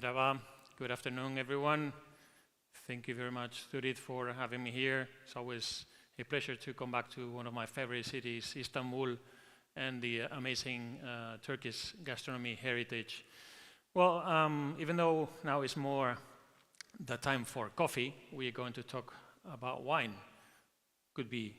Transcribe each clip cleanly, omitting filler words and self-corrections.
Merhaba. Good afternoon, everyone. Thank you very much, Turi, for having me here. It's always a pleasure to come back to one of my favorite cities, Istanbul, and the amazing Turkish gastronomy heritage. Well, even though now is more the time for coffee, we are going to talk about wine. Could be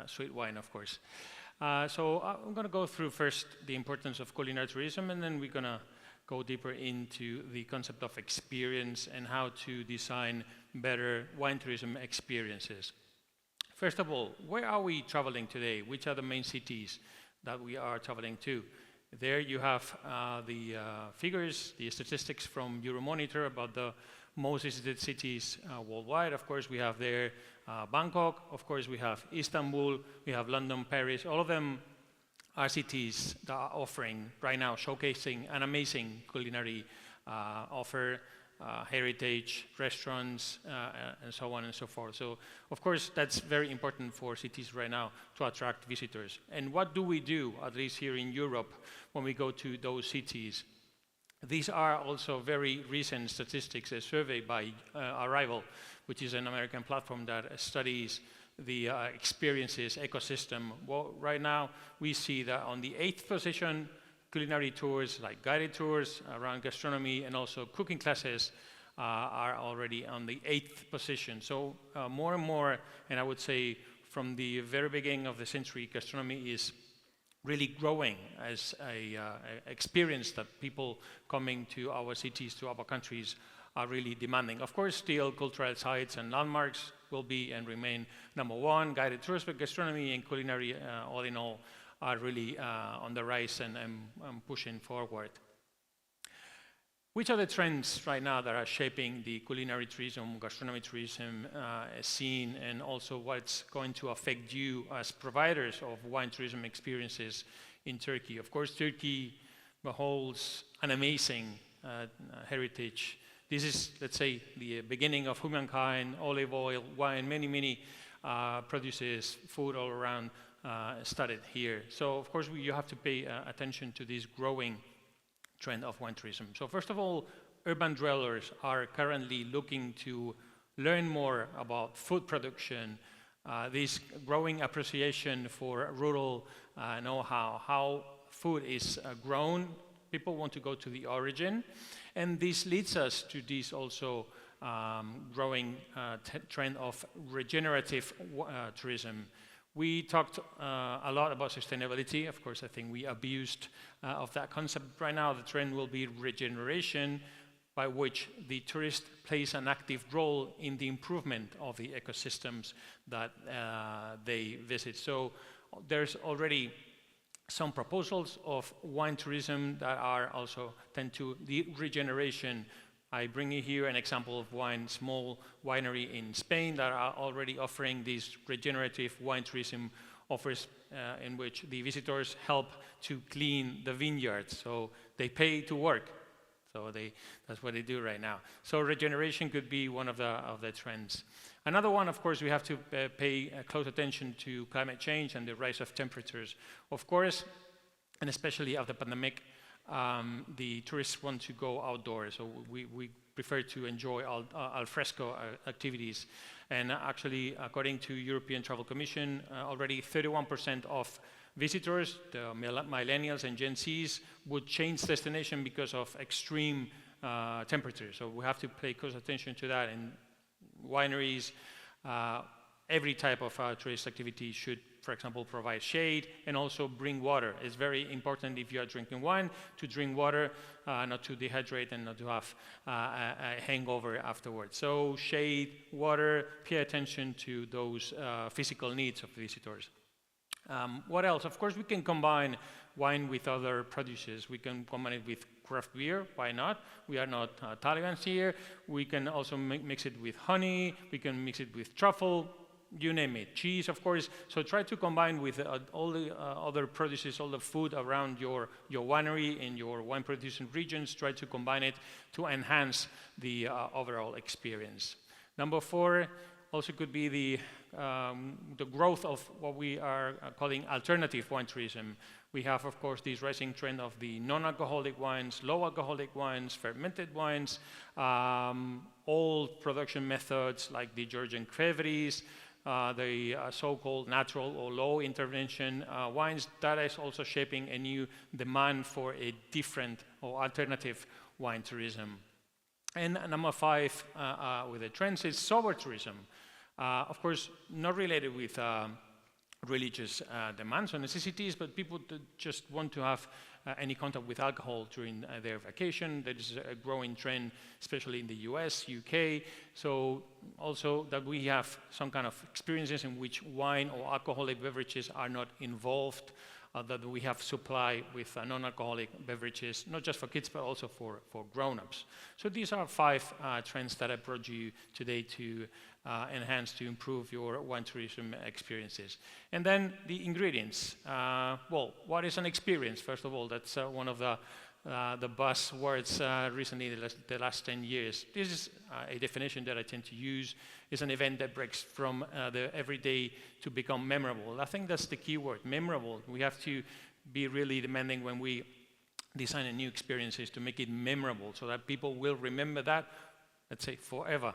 sweet wine, of course. So I'm going to go through first the importance of culinary tourism, and then we're going to go deeper into the concept of experience and how to design better wine tourism experiences. First of all, where are we traveling today? Which are the main cities that we are traveling to? There you have the figures, the statistics from Euromonitor about the most visited cities worldwide. Of course, we have there Bangkok, of course we have Istanbul, we have London, Paris. All of them are cities that are offering right now, showcasing an amazing culinary offer, heritage, restaurants, and so on and so forth. So, of course, that's very important for cities right now to attract visitors. And what do we do, at least here in Europe, when we go to those cities? These are also very recent statistics, a survey by Arrival, which is an American platform that studies the experiences ecosystem. Well, right now, we see that on the 8th position, culinary tours like guided tours around gastronomy and also cooking classes are already on the 8th position. So more and more, and I would say from the very beginning of the century, gastronomy is really growing as an experience that people coming to our cities, to our countries, are really demanding. Of course, still cultural sites and landmarks will be and remain number one. Guided tours, but gastronomy and culinary, all in all, are really on the rise and pushing forward. Which are the trends right now that are shaping the culinary tourism, gastronomy tourism scene, and also what's going to affect you as providers of wine tourism experiences in Turkey? Of course, Turkey beholds an amazing heritage. This is, let's say, the beginning of humankind, olive oil, wine, many produces, food all around started here. So, of course, you have to pay attention to this growing trend of wine tourism. So, first of all, urban dwellers are currently looking to learn more about food production, this growing appreciation for rural know-how, how food is grown. People want to go to the origin. And this leads us to this also growing trend of regenerative tourism. We talked a lot about sustainability. Of course, I think we abused of that concept. Right now, the trend will be regeneration, by which the tourist plays an active role in the improvement of the ecosystems that they visit. So there's already some proposals of wine tourism that are also tend to the regeneration. I bring you here an example of small winery in Spain that are already offering these regenerative wine tourism offers in which the visitors help to clean the vineyards. So they pay to work. So that's what they do right now. So regeneration could be one of the trends. Another one, of course, we have to pay close attention to climate change and the rise of temperatures. Of course, and especially after the pandemic, the tourists want to go outdoors. So we prefer to enjoy al fresco activities. And actually, according to European Travel Commission, already 31% of visitors, the millennials and Gen Zs, would change destination because of extreme temperatures. So we have to pay close attention to that. And wineries, every type of tourist activity should, for example, provide shade and also bring water. It's very important if you are drinking wine to drink water, not to dehydrate and not to have a hangover afterwards. So shade, water, pay attention to those physical needs of visitors. What else? Of course, we can combine wine with other produces. We can combine it with craft beer. Why not? We are not Italians here. We can also mix it with honey. We can mix it with truffle. You name it. Cheese, of course. So try to combine with all the other produces, all the food around your winery and your wine producing regions. Try to combine it to enhance the overall experience. Number 4 also could be the growth of what we are calling alternative wine tourism. We have, of course, this rising trend of the non-alcoholic wines, low alcoholic wines, fermented wines, old production methods like the Georgian Creveries, the so-called natural or low intervention wines. That is also shaping a new demand for a different or alternative wine tourism. And number 5 with the trends is sober tourism. Of course, not related with religious demands or necessities, but people that just want to have any contact with alcohol during their vacation. There is a growing trend, especially in the US, UK. So also that we have some kind of experiences in which wine or alcoholic beverages are not involved, that we have supply with non-alcoholic beverages, not just for kids, but also for grown-ups. So these are 5 trends that I brought you today to enhance, to improve your wine tourism experiences. And then the ingredients. Well, what is an experience? First of all, that's one of the buzzwords recently, the last 10 years. This is a definition that I tend to use. It's an event that breaks from the everyday to become memorable. I think that's the key word, memorable. We have to be really demanding when we design a new experiences to make it memorable so that people will remember that, let's say, forever.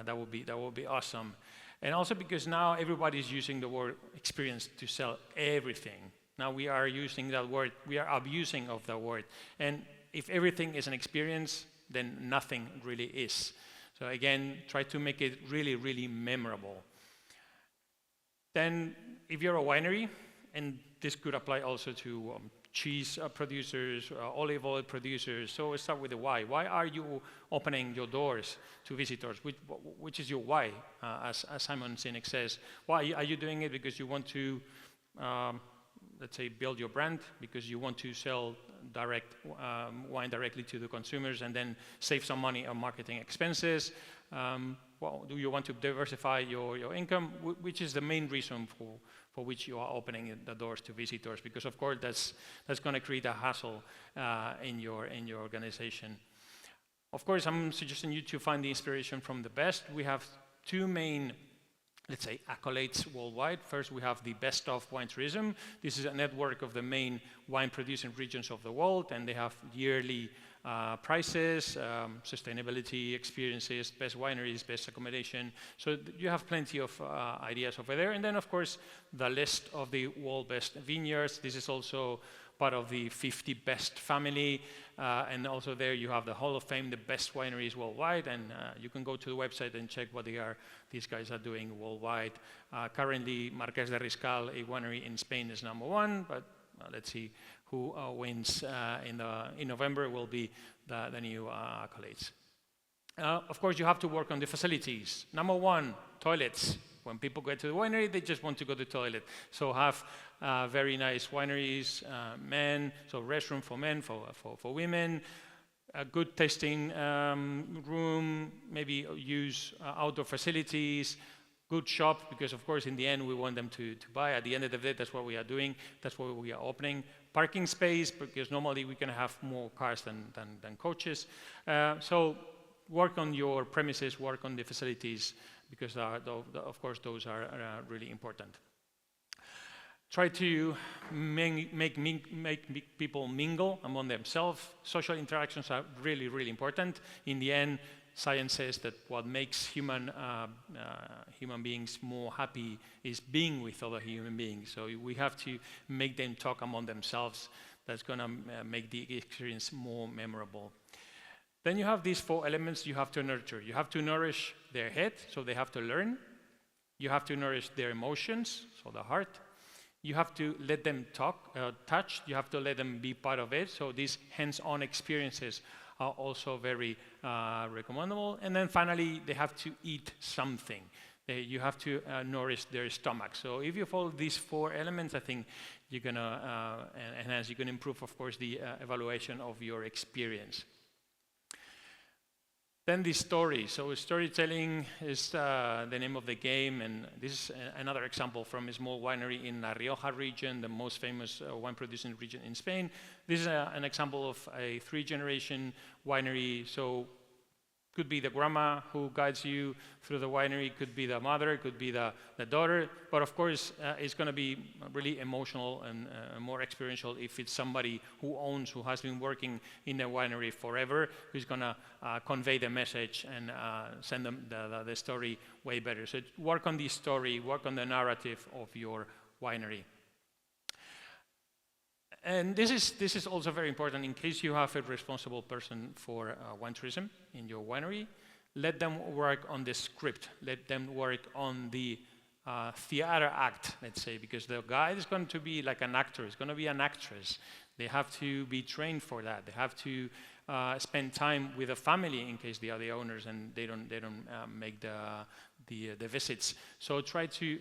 That would be awesome. And also because now everybody's using the word experience to sell everything. Now we are using that word, we are abusing of that word. And if everything is an experience, then nothing really is. So again, try to make it really, really memorable. Then if you're a winery, and this could apply also to cheese producers, olive oil producers, so let's start with the why. Why are you opening your doors to visitors? Which is your why, as Simon Sinek says? Why are you doing it? Because you want to let's say, build your brand, because you want to sell wine directly to the consumers and then save some money on marketing expenses. Well, do you want to diversify your income? Which is the main reason for which you are opening the doors to visitors, because of course that's going to create a hassle in your organization. Of course, I'm suggesting you to find the inspiration from the best. We have 2 main, let's say, accolades worldwide. First, we have the Best of Wine Tourism. This is a network of the main wine-producing regions of the world, and they have yearly prizes, sustainability experiences, best wineries, best accommodation. So you have plenty of ideas over there. And then, of course, the list of the world best vineyards. This is also part of the 50 best family. And also there you have the Hall of Fame, the best wineries worldwide. And you can go to the website and check what these guys are doing worldwide. Currently, Marqués de Riscal, a winery in Spain, is #1, but let's see who wins in November will be the new accolades. Of course, you have to work on the facilities. #1, toilets. When people get to the winery, they just want to go to the toilet. So have very nice wineries, so restroom for men, for women, a good tasting room, maybe use outdoor facilities, good shop, because of course in the end we want them to buy. At the end of the day, that's what we are doing, that's what we are opening. Parking space, because normally we can have more cars than coaches. So work on your premises, work on the facilities, because of course those are really important. Try to make people mingle among themselves. Social interactions are really, really important. In the end, science says that what makes human beings more happy is being with other human beings. So we have to make them talk among themselves. That's going to make the experience more memorable. Then you have these 4 elements you have to nurture. You have to nourish their head, so they have to learn. You have to nourish their emotions, so the heart. You have to let them touch. You have to let them be part of it. So these hands-on experiences are also very recommendable. And then finally, they have to eat something. You have to nourish their stomach. So if you follow these 4 elements, I think you're going to enhance, you can improve, of course, the evaluation of your experience. Then the story. So storytelling is the name of the game, and this is another example from a small winery in La Rioja region, the most famous wine-producing region in Spain. This is an example of a 3-generation winery. So Could be the grandma who guides you through the winery, could be the mother, could be the daughter, but of course it's going to be really emotional and more experiential if it's somebody who owns, who has been working in the winery forever, who's going to convey the message and send them the story way better. So work on the story, work on the narrative of your winery. And this is also very important in case you have a responsible person for wine tourism in your winery. Let them work on the script. Let them work on the theater act, let's say, because the guide is going to be like an actor. It's going to be an actress. They have to be trained for that. They have to spend time with the family in case they are the owners and they don't make the visits. So try to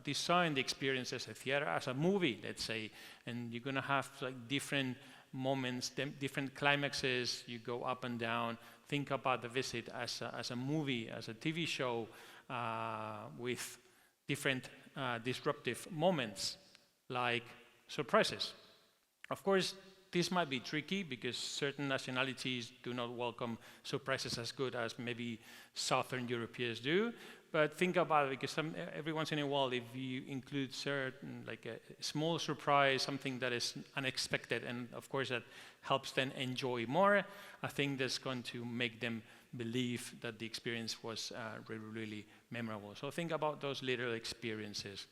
design the experience as a theater, as a movie, let's say, and you're going to have like different moments, different climaxes. You go up and down. Think about the visit as a movie, as a TV show, with different disruptive moments, like surprises. Of course, this might be tricky because certain nationalities do not welcome surprises as good as maybe Southern Europeans do. But think about it, because every once in a while, if you include certain, like a small surprise, something that is unexpected, and of course that helps them enjoy more, I think that's going to make them believe that the experience was really, really memorable. So think about those little experiences.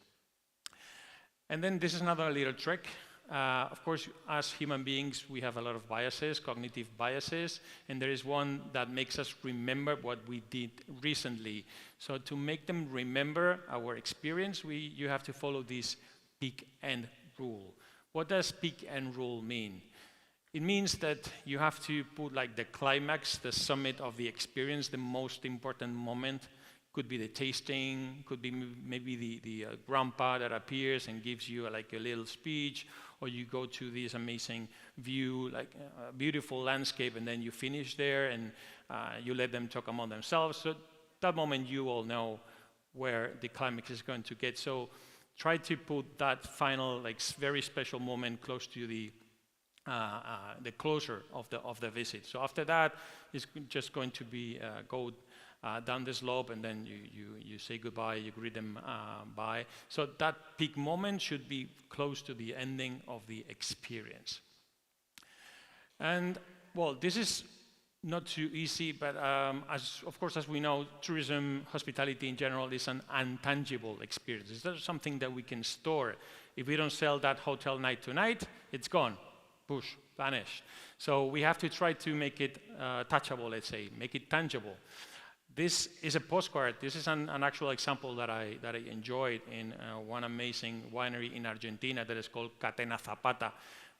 And then this is another little trick. Of course, as human beings, we have a lot of biases, cognitive biases, and there is one that makes us remember what we did recently. So to make them remember our experience, you have to follow this peak end rule. What does peak end rule mean? It means that you have to put like the climax, the summit of the experience, the most important moment. Could be the tasting, could be maybe the grandpa that appears and gives you like a little speech, or you go to this amazing view, like a beautiful landscape, and then you finish there and you let them talk among themselves. So that moment you all know where the climax is going to get. So try to put that final, like very special moment close to the closure of the visit. So after that, it's just going to be go down the slope, and then you say goodbye, you greet them bye. So that peak moment should be close to the ending of the experience. And well, this is not too easy, but of course, as we know, tourism, hospitality in general is an intangible experience. It's not something that we can store. If we don't sell that hotel night to night, it's gone, push, vanished. So we have to try to make it touchable, let's say, make it tangible. This is a postcard. This is an actual example that I enjoyed in one amazing winery in Argentina that is called Catena Zapata,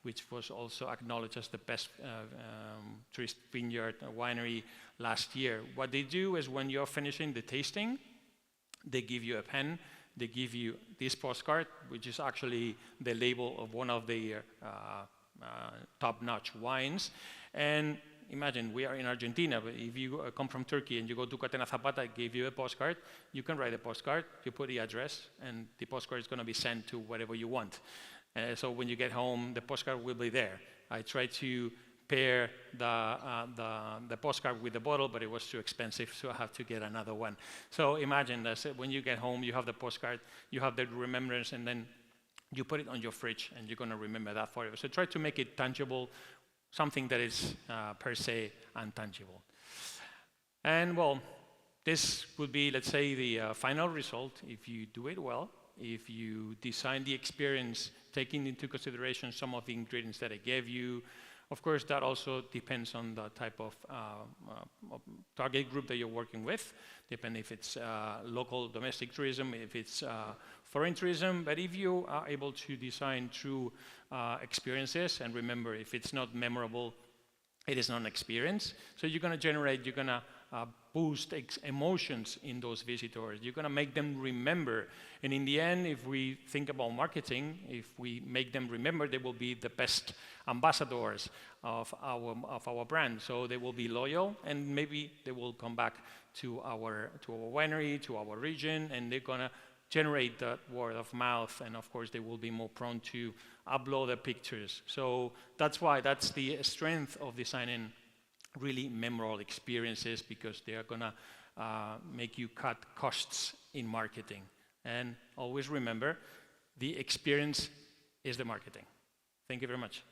which was also acknowledged as the best tourist vineyard winery last year. What they do is when you're finishing the tasting, they give you a pen, they give you this postcard, which is actually the label of one of the top-notch wines. And imagine we are in Argentina, but if you come from Turkey and you go to Catena Zapata, give you a postcard, you can write a postcard, you put the address, and the postcard is going to be sent to wherever you want. So when you get home, the postcard will be there. I tried to pair the postcard with the bottle, but it was too expensive, so I have to get another one. So imagine that when you get home, you have the postcard, you have the remembrance, and then you put it on your fridge, and you're going to remember that forever. So try to make it tangible, something that is per se intangible. And well, this would be, let's say, the final result if you do it well, if you design the experience taking into consideration some of the ingredients that I gave you. Of course, that also depends on the type of target group that you're working with, depending if it's local domestic tourism, if it's foreign tourism. But if you are able to design true experiences, and remember, if it's not memorable, it is not an experience. So you're going to boost emotions in those visitors. You're going to make them remember. And in the end, if we think about marketing, if we make them remember, they will be the best ambassadors of our brand. So they will be loyal, and maybe they will come back to our winery, to our region, and they're going to generate that word of mouth. And of course, they will be more prone to upload the pictures. So that's why that's the strength of designing really memorable experiences, because they are gonna make you cut costs in marketing. And always remember, the experience is the marketing. Thank you very much.